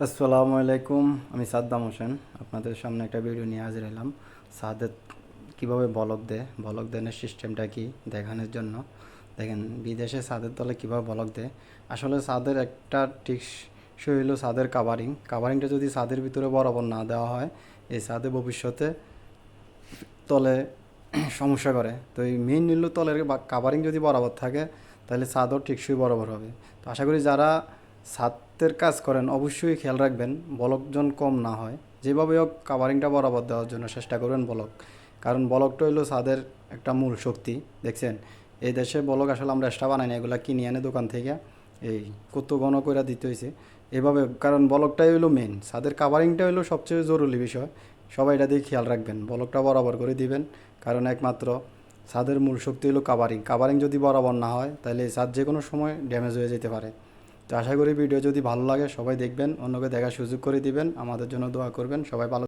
আসসালামু আলাইকুম। আমি সাদ্দাম হোসেন আপনাদের সামনে একটা ভিডিও নিয়ে হাজির হলাম। ছাদে কীভাবে বলক দেনের সিস্টেমটা কি দেখানোর জন্য। দেখেন বিদেশে ছাদের তলে কীভাবে বলক দেয়। আসলে ছাদের একটা টিকসই হলো ছাদের কাভারিংটা যদি ছাদের ভিতরে বরাবর না দেওয়া হয়, এই ছাদে ভবিষ্যতে তলে সমস্যা করে। তো এই মেইন হলো তলের কাভারিং যদি বরাবর থাকে, তাহলে ছাদও টিকসই বরাবর হবে। তো আশা করি যারা ছাদের কাজ করেন অবশ্যই খেয়াল রাখবেন বলক যেন কম না হয়। যেভাবে হোক কাভারিংটা বরাবর দেওয়ার জন্য চেষ্টা করবেন বলক, কারণ বলকটা হলো ছাদের একটা মূল শক্তি। দেখছেন এই দেশে বলক আসলে আমরা এক্সট্রা বানাই না, এগুলো কিনে এনে দোকান থেকে এই কত ঘন করে দিতে হয়েছে এভাবে, কারণ বলকটাই হলো মেন, ছাদের কাভারিংটা হলো সবচেয়ে জরুরি বিষয়। সবাই এটা দিয়ে খেয়াল রাখবেন, বলকটা বরাবর করে দিবেন, কারণ একমাত্র ছাদের মূল শক্তি হলো কাভারিং যদি বরাবর না হয় তাহলে এই ছাদ যে কোনো সময় ড্যামেজ হয়ে যেতে পারে। তো আশা করি ভিডিও যদি ভালো লাগে সবাই দেখবেন, অন্যকে দেখার সুযোগ করে দিবেন, আমাদের জন্য দোয়া করবেন। সবাই ভালো